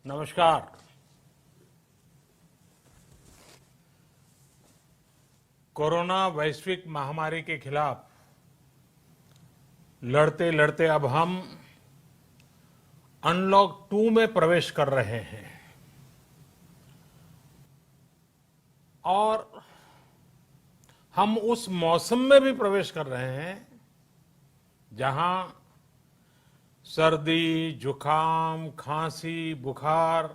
नमस्कार। कोरोना वैश्विक महामारी के खिलाफ लड़ते लड़ते अब हम अनलॉक 2 में प्रवेश कर रहे हैं और हम उस मौसम में भी प्रवेश कर रहे हैं जहां सर्दी, जुकाम, खांसी, बुखार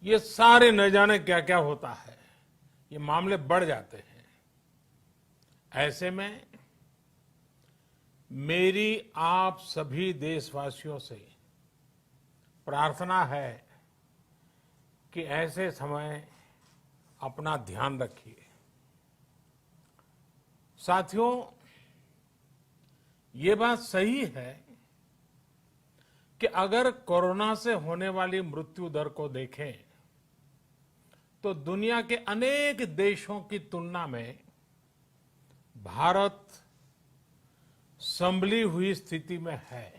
ये सारे न जाने क्या क्या होता है, ये मामले बढ़ जाते हैं। ऐसे में मेरी आप सभी देशवासियों से प्रार्थना है कि ऐसे समय अपना ध्यान रखिए। साथियों, ये बात सही है कि अगर कोरोना से होने वाली मृत्यु दर को देखें तो दुनिया के अनेक देशों की तुलना में भारत संभली हुई स्थिति में है।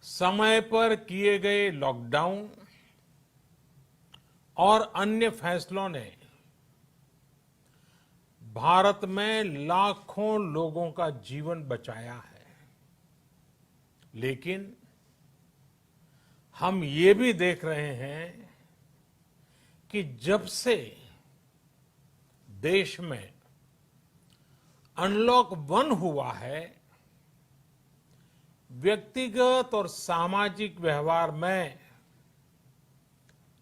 समय पर किए गए लॉकडाउन और अन्य फैसलों ने भारत में लाखों लोगों का जीवन बचाया है, लेकिन हम ये भी देख रहे हैं कि जब से देश में अनलॉक 1 हुआ है, व्यक्तिगत और सामाजिक व्यवहार में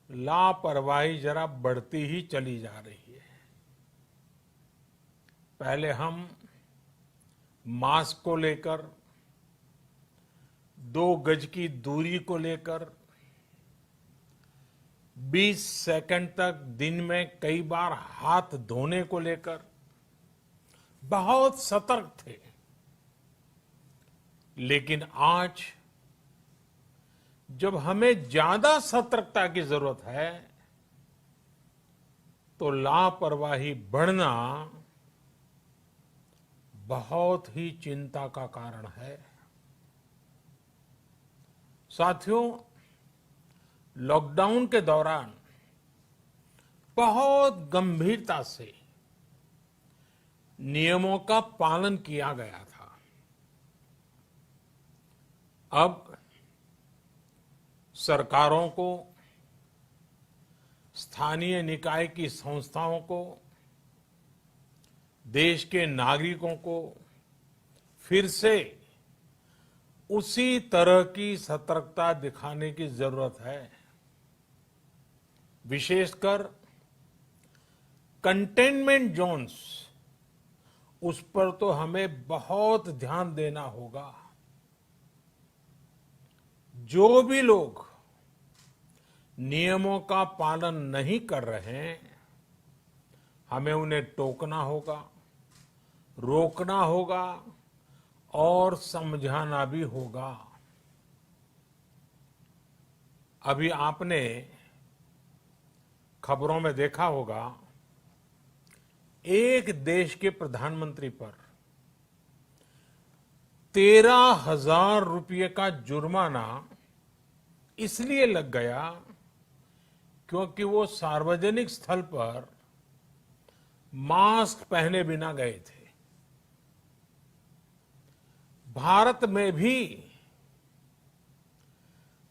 लापरवाही जरा बढ़ती ही चली जा रही है। पहले हम मास्क को लेकर, 2 गज की दूरी को लेकर 20 सेकंड तक दिन में कई बार हाथ धोने को लेकर बहुत सतर्क थे, लेकिन आज जब हमें ज्यादा सतर्कता की जरूरत है तो लापरवाही बढ़ना बहुत ही चिंता का कारण है। साथियों, लॉकडाउन के दौरान बहुत गंभीरता से नियमों का पालन किया गया था। अब सरकारों को, स्थानीय निकाय की संस्थाओं को, देश के नागरिकों को फिर से उसी तरह की सतर्कता दिखाने की जरूरत है। विशेषकर कंटेनमेंट जोन्स, उस पर तो हमें बहुत ध्यान देना होगा। जो भी लोग नियमों का पालन नहीं कर रहे हैं, हमें उन्हें टोकना होगा, रोकना होगा और समझाना भी होगा। अभी आपने खबरों में देखा होगा, एक देश के प्रधानमंत्री पर 13,000 रुपये का जुर्माना इसलिए लग गया क्योंकि वो सार्वजनिक स्थल पर मास्क पहने बिना गए थे। भारत में भी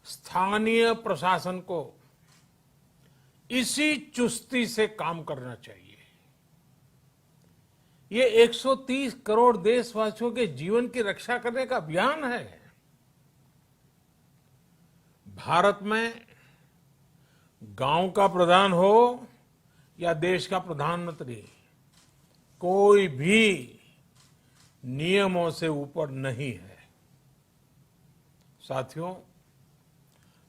स्थानीय प्रशासन को इसी चुस्ती से काम करना चाहिए। ये 130 करोड़ देशवासियों के जीवन की रक्षा करने का अभियान है। भारत में गांव का प्रधान हो या देश का प्रधानमंत्री, कोई भी नियमों से ऊपर नहीं है। साथियों,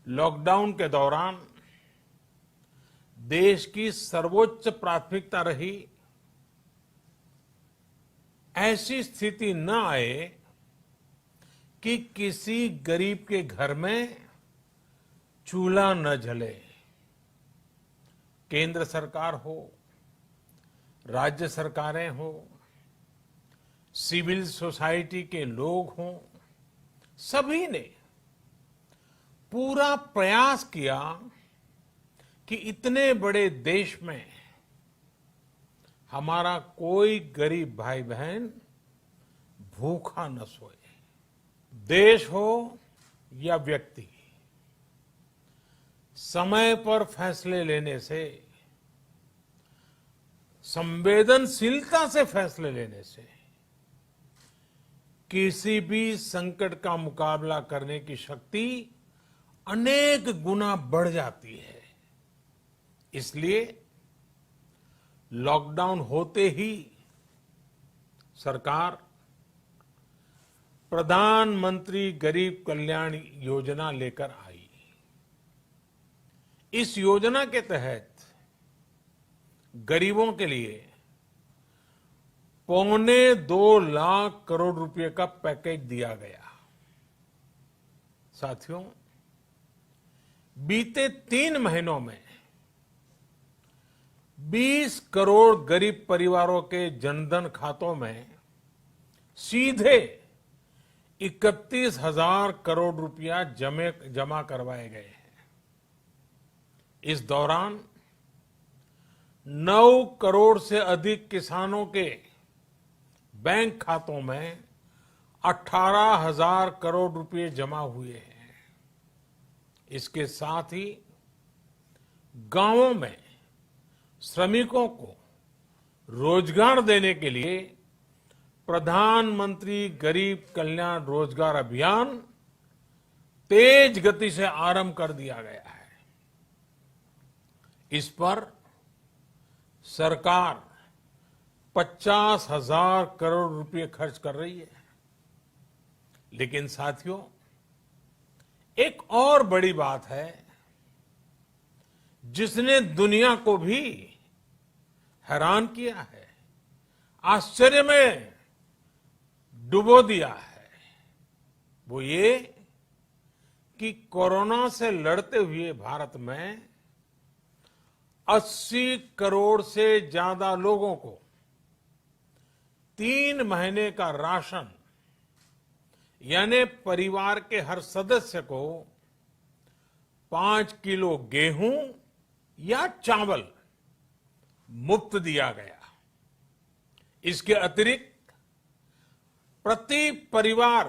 लॉकडाउन के दौरान देश की सर्वोच्च प्राथमिकता रही ऐसी स्थिति न आए कि किसी गरीब के घर में चूल्हा न जले। केंद्र सरकार हो, राज्य सरकारें हो, सिविल सोसाइटी के लोग हों, सभी ने पूरा प्रयास किया कि इतने बड़े देश में हमारा कोई गरीब भाई बहन भूखा न सोए। देश हो या व्यक्ति, समय पर फैसले लेने से, संवेदनशीलता से फैसले लेने से किसी भी संकट का मुकाबला करने की शक्ति अनेक गुना बढ़ जाती है। इसलिए लॉकडाउन होते ही सरकार प्रधानमंत्री गरीब कल्याण योजना लेकर आई। इस योजना के तहत गरीबों के लिए 2.25 लाख करोड़ रुपए का पैकेज दिया गया। साथियों, बीते 3 महीनों में 20 करोड़ गरीब परिवारों के जनधन खातों में सीधे 31,000 करोड़ रुपया जमा करवाए गए हैं। इस दौरान 9 करोड़ से अधिक किसानों के बैंक खातों में 18,000 करोड़ रुपए जमा हुए हैं। इसके साथ ही गांवों में श्रमिकों को रोजगार देने के लिए प्रधानमंत्री गरीब कल्याण रोजगार अभियान तेज गति से आरंभ कर दिया गया है। इस पर सरकार 50,000 करोड़ रुपए खर्च कर रही है। लेकिन साथियों, एक और बड़ी बात है जिसने दुनिया को भी हैरान किया है, आश्चर्य में डुबो दिया है। वो ये कि कोरोना से लड़ते हुए भारत में 80 करोड़ से ज्यादा लोगों को 3 महीने का राशन, यानी परिवार के हर सदस्य को 5 किलो गेहूं या चावल मुफ्त दिया गया। इसके अतिरिक्त प्रति परिवार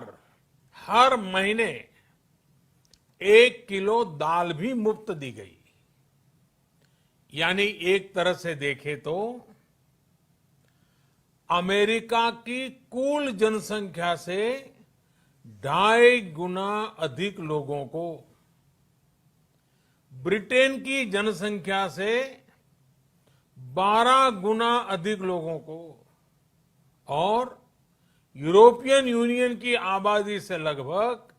हर महीने 1 किलो दाल भी मुफ्त दी गई। यानी एक तरह से देखें तो अमेरिका की कुल जनसंख्या से 2.5 गुना अधिक लोगों को, ब्रिटेन की जनसंख्या से 12 गुना अधिक लोगों को और यूरोपियन यूनियन की आबादी से लगभग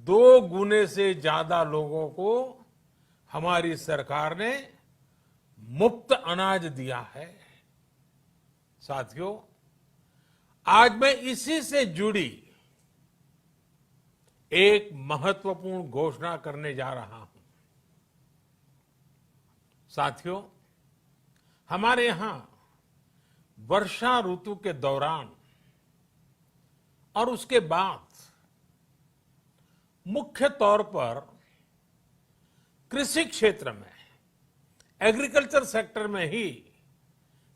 2 गुने से ज्यादा लोगों को हमारी सरकार ने मुफ्त अनाज दिया है। साथियों, आज मैं इसी से जुड़ी एक महत्वपूर्ण घोषणा करने जा रहा हूं। साथियों, हमारे यहां वर्षा ऋतु के दौरान और उसके बाद मुख्य तौर पर कृषि क्षेत्र में, एग्रीकल्चर सेक्टर में ही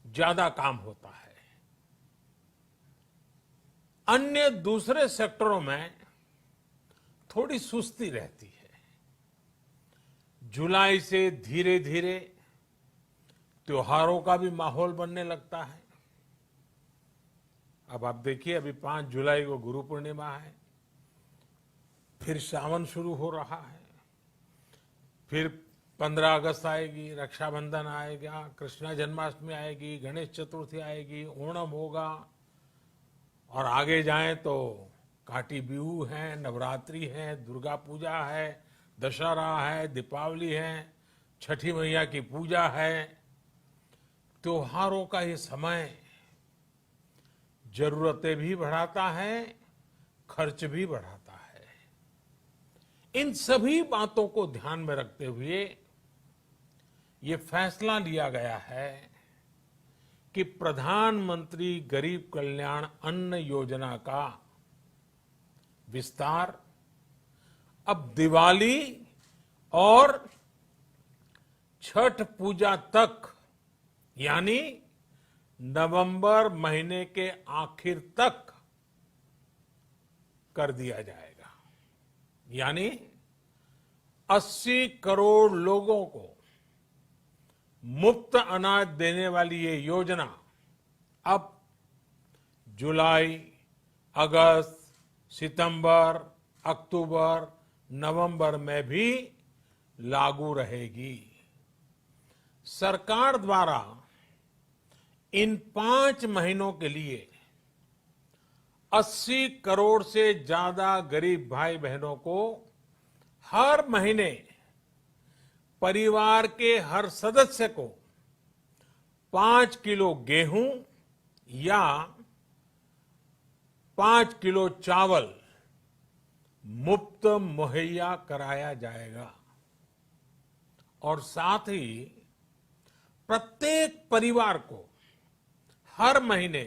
ज्यादा काम होता है। अन्य दूसरे सेक्टरों में थोड़ी सुस्ती रहती है। जुलाई से धीरे धीरे त्योहारों का भी माहौल बनने लगता है। अब आप देखिए, अभी 5 जुलाई को गुरु पूर्णिमा है, फिर सावन शुरू हो रहा है, फिर 15 अगस्त आएगी, रक्षाबंधन आएगा, कृष्णा जन्माष्टमी आएगी, गणेश चतुर्थी आएगी, ओणम होगा और आगे जाएं तो काटी बिहू है, नवरात्रि है, दुर्गा पूजा है, दशहरा है, दीपावली है, छठी मैया की पूजा है। त्योहारों का ये समय जरूरतें भी बढ़ाता है, खर्च भी बढ़ाता है। इन सभी बातों को ध्यान में रखते हुए ये फैसला लिया गया है कि प्रधानमंत्री गरीब कल्याण अन्न योजना का विस्तार अब दिवाली और छठ पूजा तक, यानी नवंबर महीने के आखिर तक कर दिया जाएगा। यानी 80 करोड़ लोगों को मुफ्त अनाज देने वाली ये योजना अब जुलाई, अगस्त, सितंबर, अक्टूबर, नवंबर में भी लागू रहेगी। सरकार द्वारा इन 5 महीनों के लिए 80 करोड़ से ज्यादा गरीब भाई बहनों को हर महीने परिवार के हर सदस्य को 5 किलो गेहूं या 5 किलो चावल मुफ्त मुहैया कराया जाएगा। और साथ ही प्रत्येक परिवार को हर महीने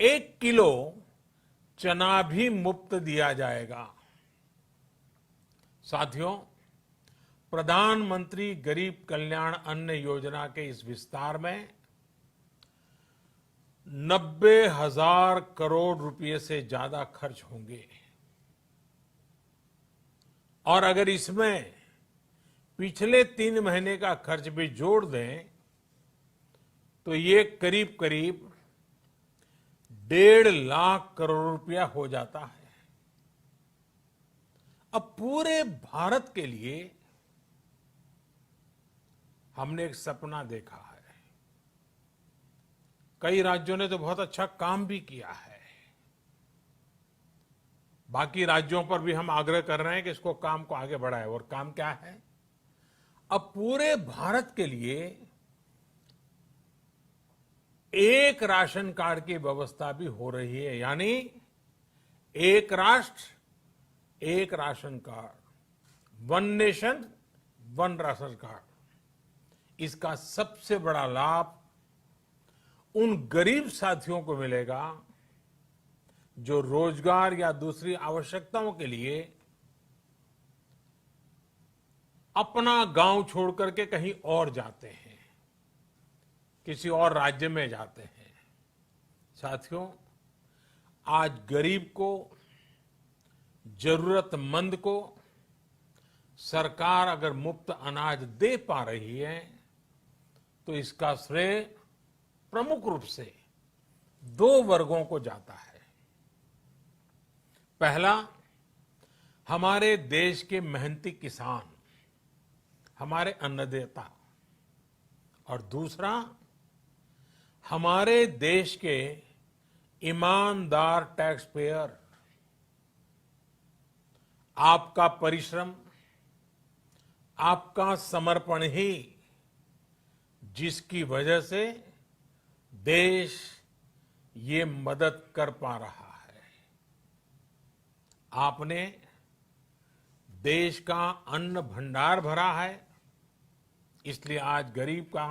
1 किलो चना भी मुफ्त दिया जाएगा। साथियों, प्रधानमंत्री गरीब कल्याण अन्न योजना के इस विस्तार में 90,000 करोड़ रुपए से ज्यादा खर्च होंगे। और अगर इसमें पिछले 3 महीने का खर्च भी जोड़ दें तो ये करीब करीब 1.5 लाख करोड़ रुपया हो जाता है। अब पूरे भारत के लिए हमने एक सपना देखा है। कई राज्यों ने तो बहुत अच्छा काम भी किया है। बाकी राज्यों पर भी हम आग्रह कर रहे हैं कि इसको काम को आगे बढ़ाएं। और काम क्या है? अब पूरे भारत के लिए एक राशन कार्ड की व्यवस्था भी हो रही है। यानी एक राष्ट्र एक ration card, 1 nation 1 ration card. इसका सबसे बड़ा लाभ उन गरीब साथियों को मिलेगा जो रोजगार या दूसरी आवश्यकताओं के लिए अपना गांव छोड़ करके कहीं और जाते हैं, किसी और राज्य में जाते हैं। साथियों, आज गरीब को, जरूरतमंद को सरकार अगर मुफ्त अनाज दे पा रही है तो इसका श्रेय प्रमुख रूप से 2 वर्गों को जाता है। पहला, हमारे देश के मेहनती किसान, हमारे अन्नदाता। और दूसरा, हमारे देश के ईमानदार टैक्स पेयर। आपका परिश्रम, आपका समर्पण ही जिसकी वजह से देश ये मदद कर पा रहा है। आपने देश का अन्न भंडार भरा है, इसलिए आज गरीब का,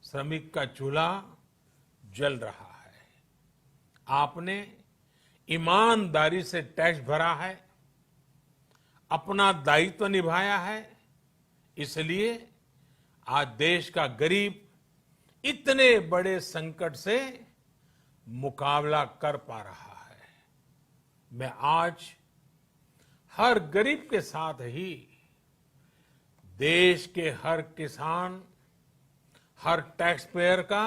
श्रमिक का चूल्हा जल रहा है। आपने ईमानदारी से टैक्स भरा है, अपना दायित्व निभाया है, इसलिए आज देश का गरीब इतने बड़े संकट से मुकाबला कर पा रहा है। मैं आज हर गरीब के साथ ही देश के हर किसान, हर टैक्स पेयर का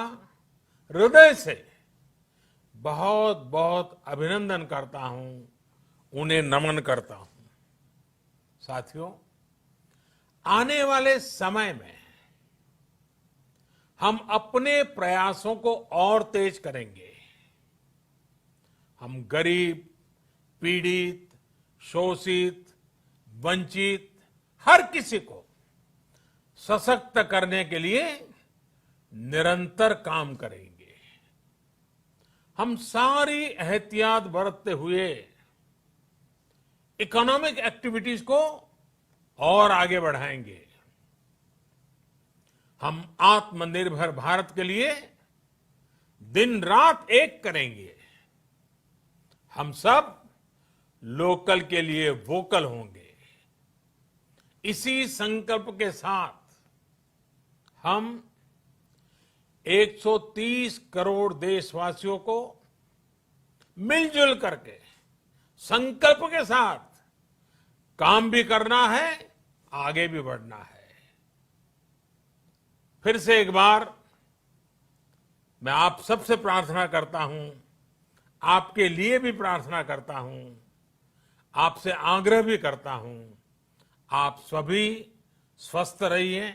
हृदय से बहुत बहुत अभिनंदन करता हूं, उन्हें नमन करता हूं। साथियों, आने वाले समय में हम अपने प्रयासों को और तेज करेंगे। हम गरीब, पीड़ित, शोषित, वंचित हर किसी को सशक्त करने के लिए निरंतर काम करेंगे। हम सारी एहतियात बरतते हुए इकोनॉमिक एक्टिविटीज को और आगे बढ़ाएंगे। हम आत्मनिर्भर भारत के लिए दिन रात एक करेंगे। हम सब लोकल के लिए वोकल होंगे। इसी संकल्प के साथ हम 130 करोड़ देशवासियों को मिलजुल करके संकल्प के साथ काम भी करना है, आगे भी बढ़ना है। फिर से एक बार मैं आप सबसे प्रार्थना करता हूं, आपके लिए भी प्रार्थना करता हूं, आपसे आग्रह भी करता हूं, आप सभी स्वस्थ रहिए,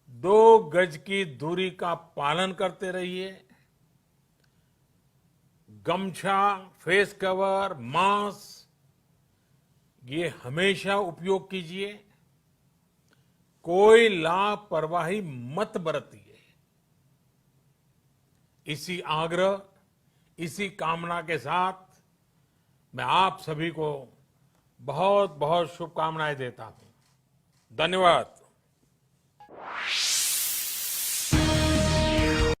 2 गज की दूरी का पालन करते रहिए, गमछा, फेस कवर, मास्क ये हमेशा उपयोग कीजिए, कोई लापरवाही मत बरतिए। इसी आग्रह, इसी कामना के साथ मैं आप सभी को बहुत बहुत शुभकामनाएं देता हूं। धन्यवाद।